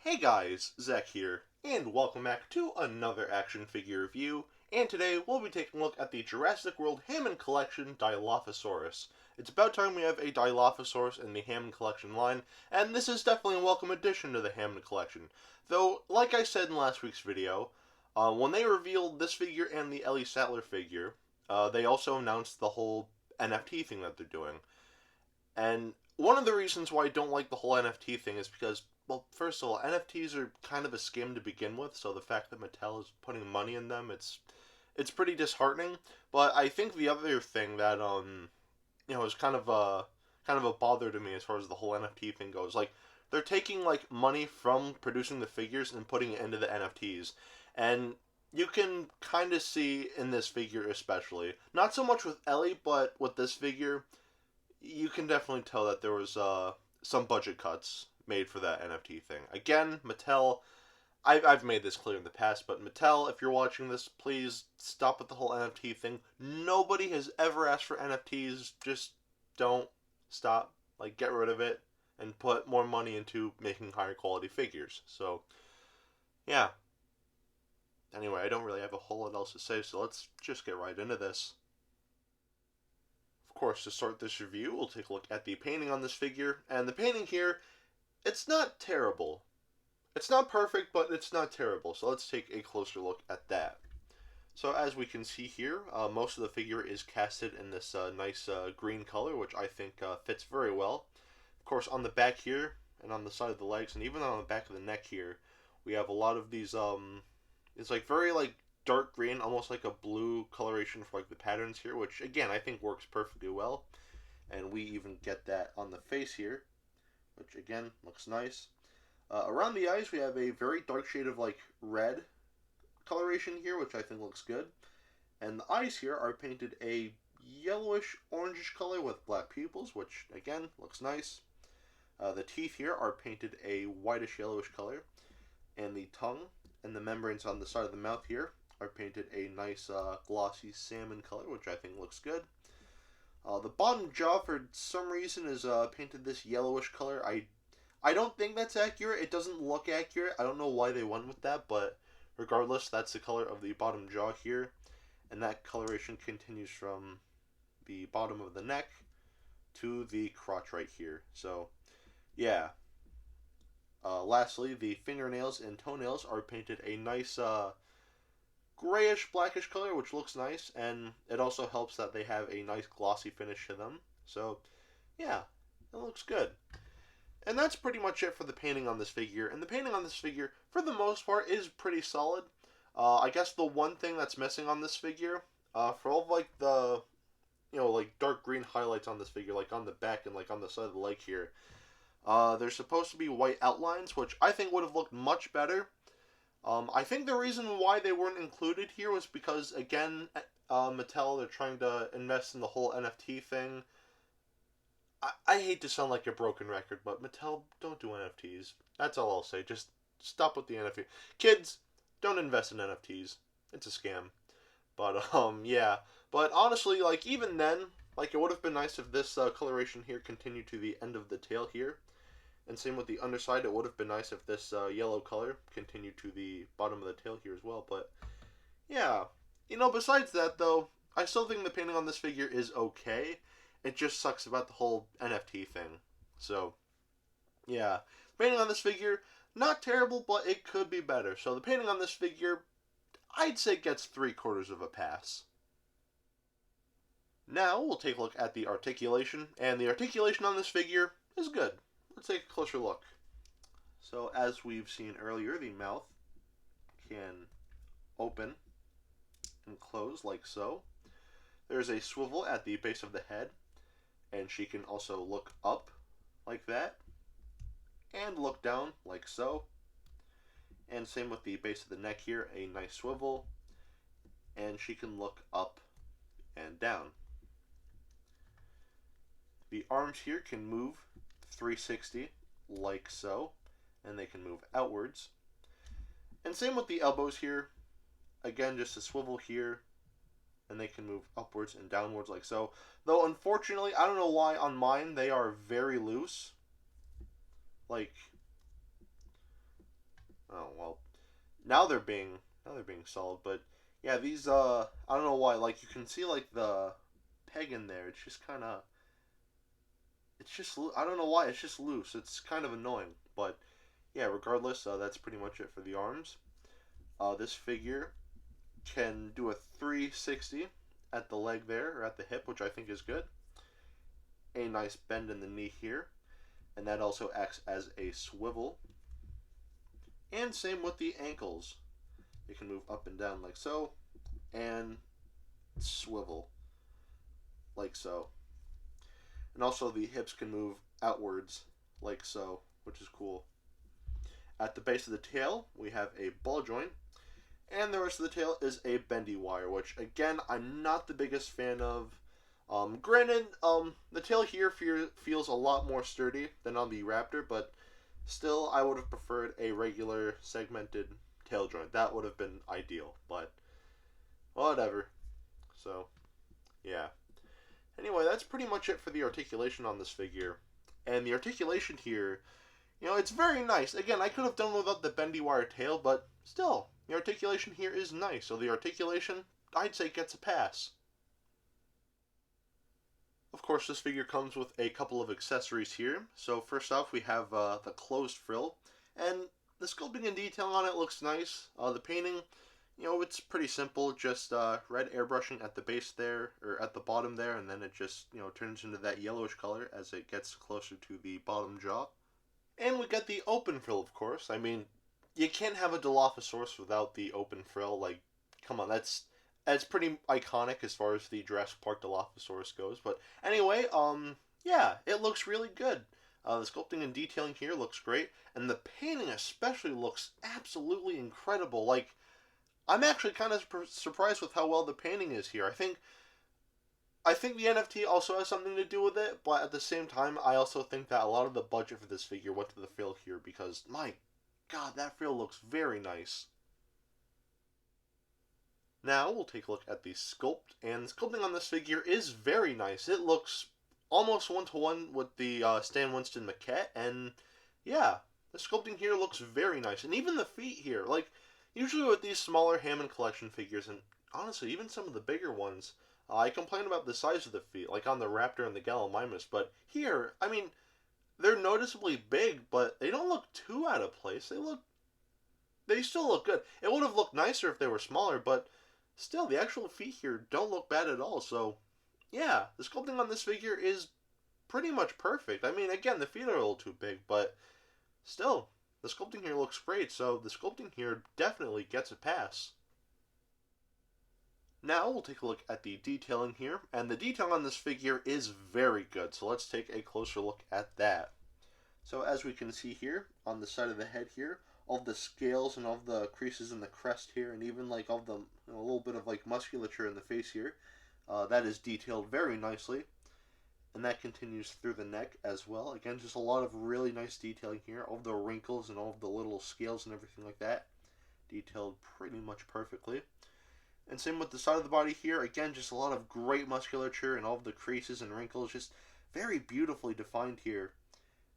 Hey guys, Zack here, and welcome back to another action figure review, and today we'll be taking a look at the Jurassic World Hammond Collection Dilophosaurus. It's about time we have a Dilophosaurus in the Hammond Collection line, and this is definitely a welcome addition to the Hammond Collection. Though, like I said in last week's video, when they revealed this figure and the Ellie Sattler figure, they also announced the whole NFT thing that they're doing. And one of the reasons why I don't like the whole NFT thing is because, well, first of all, NFTs are kind of a scam to begin with, so the fact that Mattel is putting money in them, it's pretty disheartening. But I think the other thing that is kind of a bother to me as far as the whole NFT thing goes, like they're taking like money from producing the figures and putting it into the NFTs. And you can kind of see in this figure especially, not so much with Ellie, but with this figure, you can definitely tell that there was some budget cuts made for that NFT thing. Again, Mattel, I've made this clear in the past, but Mattel, if you're watching this, please stop with the whole NFT thing. Nobody has ever asked for NFTs. Just don't stop. Like, get rid of it and put more money into making higher quality figures. So, yeah. Anyway, I don't really have a whole lot else to say, so let's just get right into this. Of course, to start this review, we'll take a look at the painting on this figure, and the painting here, it's not terrible. It's not perfect, but it's not terrible, so let's take a closer look at that. So as we can see here, most of the figure is casted in this nice green color, which I think fits very well. Of course, on the back here, and on the side of the legs, and even on the back of the neck here, we have a lot of these, it's like very like dark green, almost like a blue coloration for like the patterns here, which again I think works perfectly well. And we even get that on the face here, which again looks nice. Around the eyes we have a very dark shade of like red coloration here, which I think looks good. And the eyes here are painted a yellowish orangish color with black pupils, which again looks nice. The teeth here are painted a whitish yellowish color, and the tongue and the membranes on the side of the mouth here are painted a nice glossy salmon color, which I think looks good. The bottom jaw, for some reason, is painted this yellowish color. I don't think that's accurate. It doesn't look accurate. I don't know why they went with that, but regardless, that's the color of the bottom jaw here. And that coloration continues from the bottom of the neck to the crotch right here. So, yeah. Lastly, the fingernails and toenails are painted a nice grayish blackish color, which looks nice, and it also helps that they have a nice glossy finish to them. So, yeah, it looks good. And that's pretty much it for the painting on this figure. And the painting on this figure, for the most part, is pretty solid. I guess the one thing that's missing on this figure, for all of like the, like dark green highlights on this figure, like on the back and like on the side of the leg here, there's supposed to be white outlines, which I think would have looked much better. I think the reason why they weren't included here was because, again, Mattel, they're trying to invest in the whole NFT thing. I hate to sound like a broken record, but Mattel, don't do NFTs. That's all I'll say. Just stop with the NFT. Kids, don't invest in NFTs. It's a scam. But, yeah. But honestly, like, even then, like, it would have been nice if this coloration here continued to the end of the tail here. And same with the underside, it would have been nice if this yellow color continued to the bottom of the tail here as well. But, yeah. Besides that, though, I still think the painting on this figure is okay. It just sucks about the whole NFT thing. So, yeah. The painting on this figure, not terrible, but it could be better. So the painting on this figure, I'd say gets 3/4 of a pass. Now, we'll take a look at the articulation. And the articulation on this figure is good. Let's take a closer look. So as we've seen earlier, the mouth can open and close like so. There's a swivel at the base of the head, and she can also look up like that and look down like so. And same with the base of the neck here, a nice swivel, and she can look up and down. The arms here can move 360 like so, and they can move outwards. And same with the elbows here. Again, just a swivel here, and they can move upwards and downwards like so. Though unfortunately, I don't know why on mine they are very loose. Like, Oh well, now they're being solid. But yeah, these I don't know why. Like you can see like the peg in there. It's just kind of I don't know why. It's just loose. It's kind of annoying. But yeah, regardless, that's pretty much it for the arms. This figure can do a 360 at the leg there, or at the hip, which I think is good. A nice bend in the knee here, and that also acts as a swivel. And same with the ankles. It can move up and down like so, and swivel like so. And also the hips can move outwards like so, which is cool. At the base of the tail, we have a ball joint, and the rest of the tail is a bendy wire, which again, I'm not the biggest fan of. Granted, the tail here feels a lot more sturdy than on the Raptor, but still, I would have preferred a regular segmented tail joint. That would have been ideal, but whatever. So, yeah. Anyway, that's pretty much it for the articulation on this figure. And the articulation here, it's very nice. Again, I could have done without the bendy wire tail, but still, the articulation here is nice. So the articulation, I'd say, gets a pass. Of course, this figure comes with a couple of accessories here. So first off, we have the closed frill, and the sculpting and detailing on it looks nice. The painting, it's pretty simple, just red airbrushing at the base there, or at the bottom there, and then it just, turns into that yellowish color as it gets closer to the bottom jaw. And we get the open frill, of course. I mean, you can't have a Dilophosaurus without the open frill. Like, come on, that's pretty iconic as far as the Jurassic Park Dilophosaurus goes. But anyway, yeah, it looks really good. The sculpting and detailing here looks great, and the painting especially looks absolutely incredible. Like, I'm actually kind of surprised with how well the painting is here. I think the NFT also has something to do with it, but at the same time, I also think that a lot of the budget for this figure went to the frill here because, my god, that frill looks very nice. Now we'll take a look at the sculpt, and the sculpting on this figure is very nice. It looks almost one-to-one with the Stan Winston maquette, and yeah, the sculpting here looks very nice. And even the feet here, like, usually with these smaller Hammond collection figures, and honestly, even some of the bigger ones, I complain about the size of the feet, like on the Raptor and the Gallimimus, but here, I mean, they're noticeably big, but they don't look too out of place. They still look good. It would have looked nicer if they were smaller, but still, the actual feet here don't look bad at all, so yeah, the sculpting on this figure is pretty much perfect. I mean, again, the feet are a little too big, but still, the sculpting here looks great, so the sculpting here definitely gets a pass. Now we'll take a look at the detailing here, and the detail on this figure is very good, so let's take a closer look at that. So as we can see here, on the side of the head here, all the scales and all the creases in the crest here, and even like all the a little bit of like musculature in the face here, that is detailed very nicely, and that continues through the neck as well. Again, just a lot of really nice detailing here. All the wrinkles and all of the little scales and everything like that, detailed pretty much perfectly. And same with the side of the body here. Again, just a lot of great musculature and all of the creases and wrinkles, just very beautifully defined here.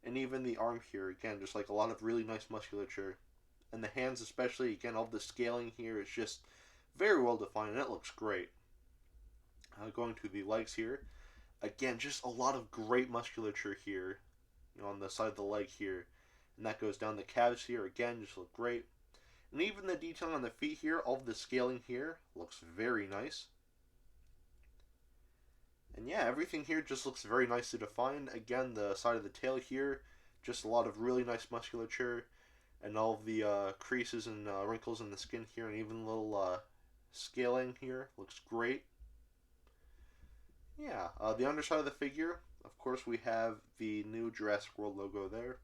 And even the arm here, again, just like a lot of really nice musculature. And the hands especially, again, all the scaling here is just very well defined, and it looks great. Going to the legs here, again, just a lot of great musculature here, on the side of the leg here. And that goes down the calves here, again, just look great. And even the detail on the feet here, all of the scaling here, looks very nice. And yeah, everything here just looks very nicely defined. Again, the side of the tail here, just a lot of really nice musculature. And all of the creases and wrinkles in the skin here, and even little scaling here, looks great. Yeah, the underside of the figure, of course, we have the new Jurassic World logo there.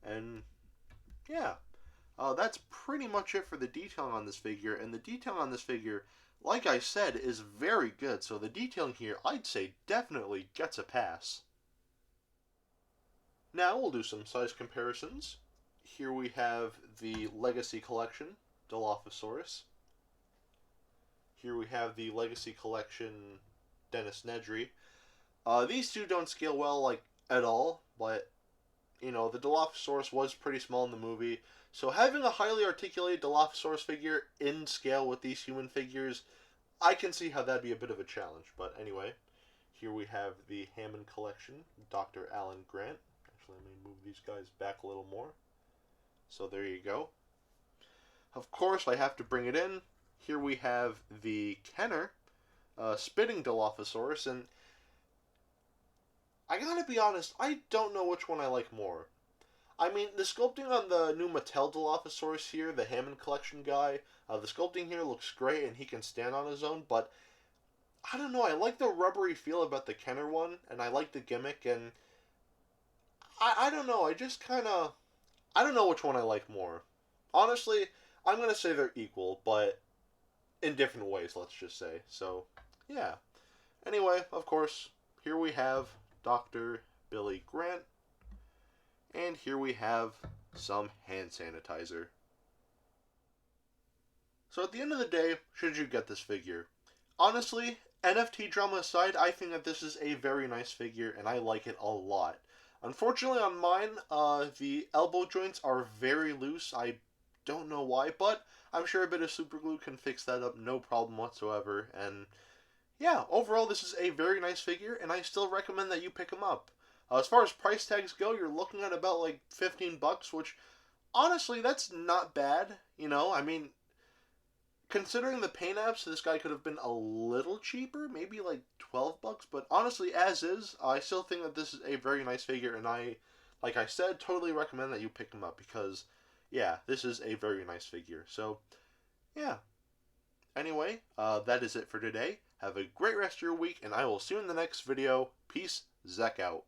And yeah. That's pretty much it for the detailing on this figure, and the detailing on this figure, like I said, is very good, so the detailing here, I'd say, definitely gets a pass. Now we'll do some size comparisons. Here we have the Legacy Collection, Dilophosaurus. Here we have the Legacy Collection, Dennis Nedry. These two don't scale well, like, at all, but you know, the Dilophosaurus was pretty small in the movie, so having a highly articulated Dilophosaurus figure in scale with these human figures, I can see how that'd be a bit of a challenge. But anyway, here we have the Hammond collection, Dr. Alan Grant. Actually, let me move these guys back a little more. So there you go. Of course, I have to bring it in. Here we have the Kenner, spitting Dilophosaurus, and I gotta be honest, I don't know which one I like more. I mean, the sculpting on the new Mattel Dilophosaurus here, the Hammond collection guy, the sculpting here looks great and he can stand on his own, but I don't know, I like the rubbery feel about the Kenner one, and I like the gimmick, and I don't know, I just kind of, I don't know which one I like more. Honestly, I'm going to say they're equal, but in different ways, let's just say. So, yeah. Anyway, of course, here we have Dr. Billy Grant, and here we have some hand sanitizer. So at the end of the day, should you get this figure? Honestly, NFT drama aside, I think that this is a very nice figure, and I like it a lot. Unfortunately, on mine, the elbow joints are very loose. I don't know why, but I'm sure a bit of super glue can fix that up, no problem whatsoever. And yeah, overall, this is a very nice figure, and I still recommend that you pick him up. As far as price tags go, you're looking at about like $15, which honestly, that's not bad. You know, I mean, considering the paint apps, this guy could have been a little cheaper, maybe like $12. But honestly, as is, I still think that this is a very nice figure, and I, like I said, totally recommend that you pick him up because, yeah, this is a very nice figure. So, yeah. Anyway, that is it for today. Have a great rest of your week, and I will see you in the next video. Peace, Zack out.